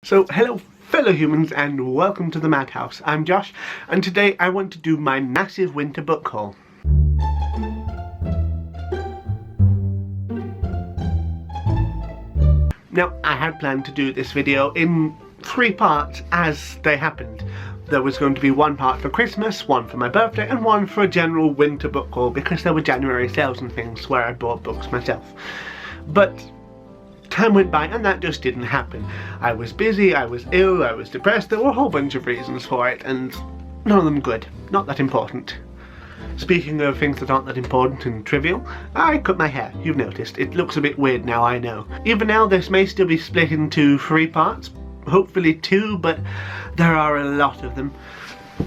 So hello fellow humans and welcome to the Madhouse. I'm Josh and today I want to do my massive winter book haul. Now I had planned to do this video in 3 parts as they happened. There was going to be 1 part for Christmas, 1 for my birthday and 1 for a general winter book haul because there were January sales and things where I bought books myself. But time went by and that just didn't happen. I was busy, I was ill, I was depressed, there were a whole bunch of reasons for it and none of them good, not that important. Speaking of things that aren't that important and trivial, I cut my hair, you've noticed. It looks a bit weird now, I know. Even now this may still be split into 3 parts, hopefully 2, but there are a lot of them.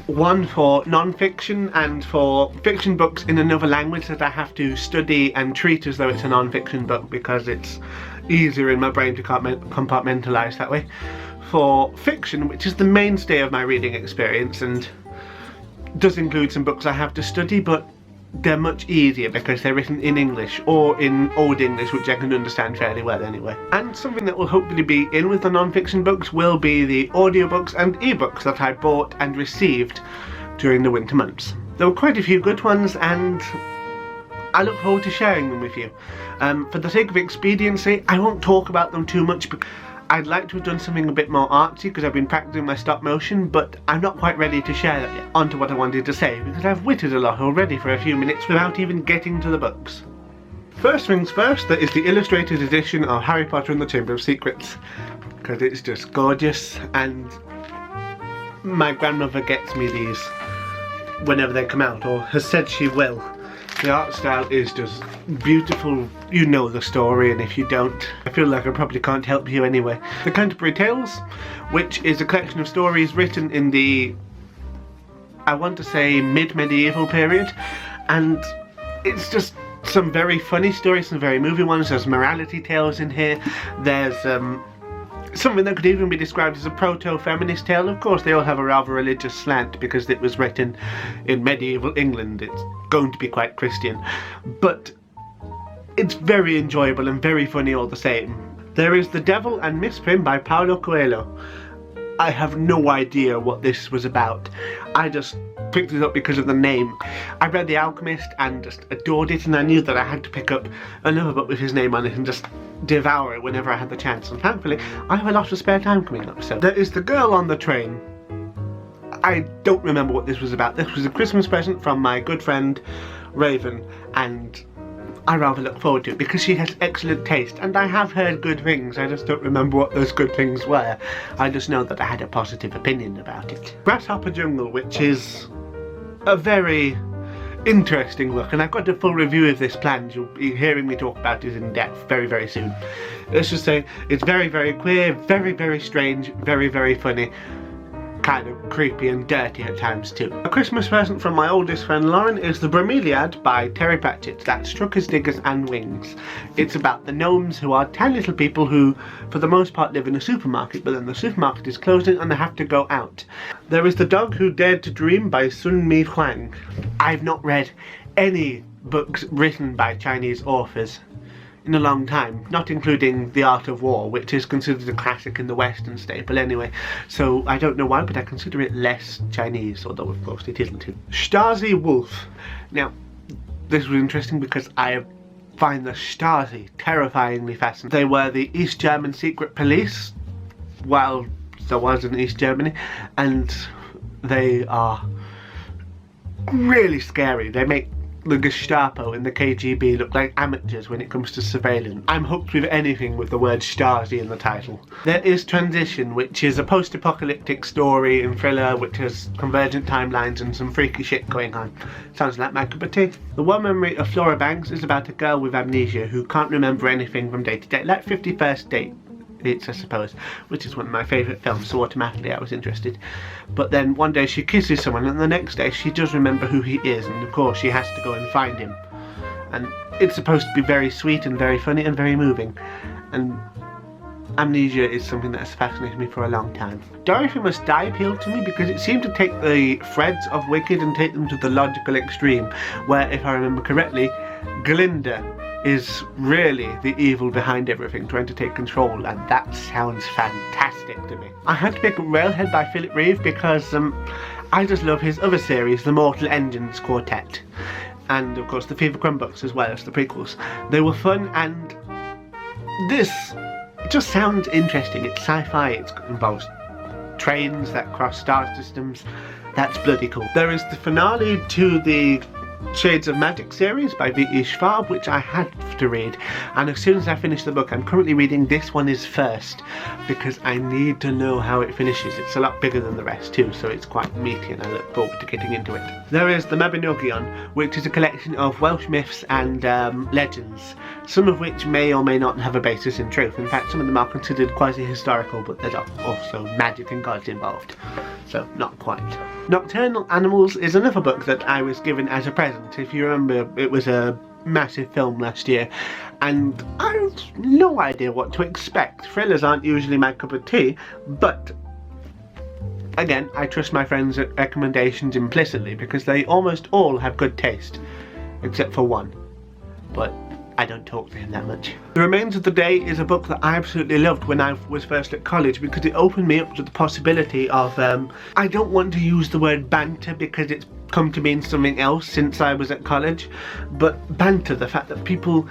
1 for non-fiction and for fiction books in another language that I have to study and treat as though it's a non-fiction book because it's easier in my brain to compartmentalise that way. For fiction, which is the mainstay of my reading experience and does include some books I have to study, but they're much easier because they're written in English or in Old English, which I can understand fairly well anyway. And something that will hopefully be in with the non-fiction books will be the audiobooks and ebooks that I bought and received during the winter months. There were quite a few good ones and I look forward to sharing them with you. For the sake of expediency, I won't talk about them too much. I'd like to have done something a bit more artsy because I've been practicing my stop motion, but I'm not quite ready to share that yet. On to what I wanted to say, because I've witted a lot already for a few minutes without even getting to the books. First things first, there is the illustrated edition of Harry Potter and the Chamber of Secrets, because it's just gorgeous, and my grandmother gets me these whenever they come out, or has said she will. The art style is just beautiful. You know the story, and if you don't, I feel like I probably can't help you anyway. The Canterbury Tales, which is a collection of stories written in the, I want to say, mid-medieval period, and it's just some very funny stories, some very moving ones. There's morality tales in here. There's something that could even be described as a proto-feminist tale. Of course, they all have a rather religious slant because it was written in medieval England. It's going to be quite Christian, but it's very enjoyable and very funny all the same. There is The Devil and Miss Prim by Paulo Coelho. I have no idea what this was about. I just picked it up because of the name. I read The Alchemist and just adored it, and I knew that I had to pick up another book with his name on it and just devour it whenever I had the chance, and thankfully I have a lot of spare time coming up. So there is The Girl on the Train. I don't remember what this was about. This was a Christmas present from my good friend Raven, and I rather look forward to it because she has excellent taste, and I have heard good things. I just don't remember what those good things were. I just know that I had a positive opinion about it. Grasshopper Jungle, which is a very interesting book, and I've got a full review of this planned. You'll be hearing me talk about it in depth very, very soon. Let's just say it's very, very queer, very, very strange, very, very funny, kind of creepy and dirty at times too. A Christmas present from my oldest friend Lauren is The Bromeliad by Terry Pratchett. That's Truckers, Diggers and Wings. It's about the gnomes, who are 10 little people who for the most part live in a supermarket, but then the supermarket is closing and they have to go out. There is The Dog Who Dared to Dream by Sun Mi Huang. I've not read any books written by Chinese authors in a long time, not including The Art of War, which is considered a classic in the Western staple anyway, so I don't know why, but I consider it less Chinese, although of course it isn't. Stasi Wolf. Now, this was interesting because I find the Stasi terrifyingly fascinating. They were the East German secret police, while there was in East Germany, and they are really scary. They make the Gestapo and the KGB look like amateurs when it comes to surveillance. I'm hooked with anything with the word Stasi in the title. There is Transition, which is a post-apocalyptic story and thriller which has convergent timelines and some freaky shit going on. Sounds like my cup of tea. The One Memory of Flora Banks is about a girl with amnesia who can't remember anything from day to day, like 51st Date. It's, I suppose, which is one of my favourite films, so automatically I was interested. But then one day she kisses someone and the next day she does remember who he is, and of course she has to go and find him. And it's supposed to be very sweet and very funny and very moving. And amnesia is something that has fascinated me for a long time. Dorothy Must Die appealed to me because it seemed to take the threads of Wicked and take them to the logical extreme, where, if I remember correctly, Glinda is really the evil behind everything, trying to take control, and that sounds fantastic to me. I had to pick up Railhead by Philip Reeve because I just love his other series, the Mortal Engines Quartet, and of course the Fever Crumb books as well as the prequels. They were fun, and this just sounds interesting. It's sci-fi, it involves trains that cross star systems. That's bloody cool. There is the finale to the Shades of Magic series by V.E. Schwab, which I had to read, and as soon as I finish the book, I'm currently reading this one is first because I need to know how it finishes. It's a lot bigger than the rest too, so it's quite meaty and I look forward to getting into it. There is the Mabinogion, which is a collection of Welsh myths and legends, some of which may or may not have a basis in truth. In fact, some of them are considered quasi-historical, but there's also magic and gods involved, so not quite. Nocturnal Animals is another book that I was given as a present. If you remember, it was a massive film last year, and I have no idea what to expect. Thrillers aren't usually my cup of tea, but again, I trust my friends' recommendations implicitly because they almost all have good taste, except for one, but I don't talk to him that much. The Remains of the Day is a book that I absolutely loved when I was first at college because it opened me up to the possibility of, I don't want to use the word banter because it's come to mean something else since I was at college, but banter, the fact that people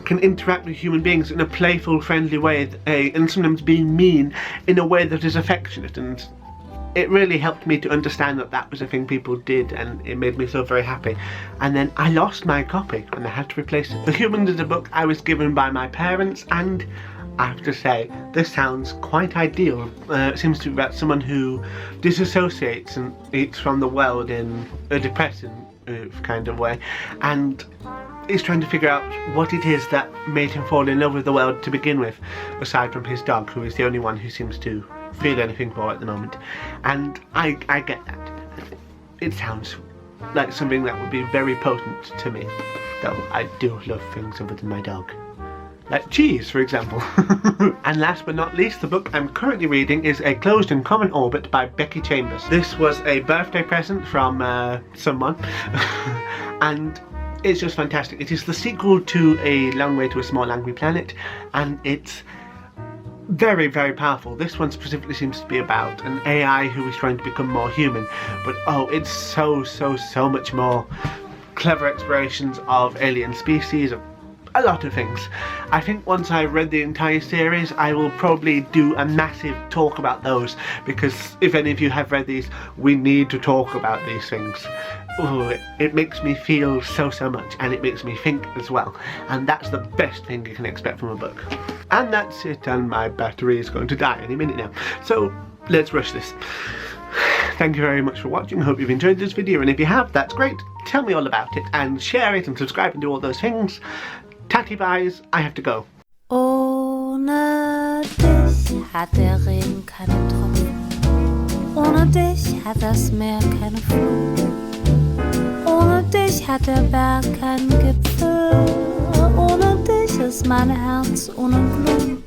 can interact with human beings in a playful, friendly way, and sometimes being mean in a way that is affectionate, and it really helped me to understand that that was a thing people did, and it made me so very happy. And then I lost my copy and I had to replace it. The Humans is a book I was given by my parents, and I have to say, this sounds quite ideal. It seems to be about someone who disassociates and eats from the world in a depressing kind of way, and is trying to figure out what it is that made him fall in love with the world to begin with, aside from his dog, who is the only one who seems to feel anything for at the moment. And I get that. It sounds like something that would be very potent to me, though I do love things other than my dog. Like cheese, for example. And last but not least, the book I'm currently reading is A Closed and Common Orbit by Becky Chambers. This was a birthday present from someone, and it's just fantastic. It is the sequel to A Long Way to a Small Angry Planet, and it's very, very powerful. This one specifically seems to be about an AI who is trying to become more human, but oh, it's so much more. Clever explorations of alien species, of a lot of things. I think once I've read the entire series, I will probably do a massive talk about those, because if any of you have read these, we need to talk about these things. Ooh, it makes me feel so much, and it makes me think as well, and that's the best thing you can expect from a book. And that's it, and my battery is going to die any minute now, so let's rush this. Thank you very much for watching. I hope you've enjoyed this video, and if you have, that's great. Tell me all about it, and share it, and subscribe, and do all those things. Tatty buys, I have to go. Ohne dich hat der Regen keine Tropfen. Ohne dich hat das Meer keine Flut. Ohne dich hat der Berg keinen Gipfel. Ohne dich ist mein Herz ohne Glut.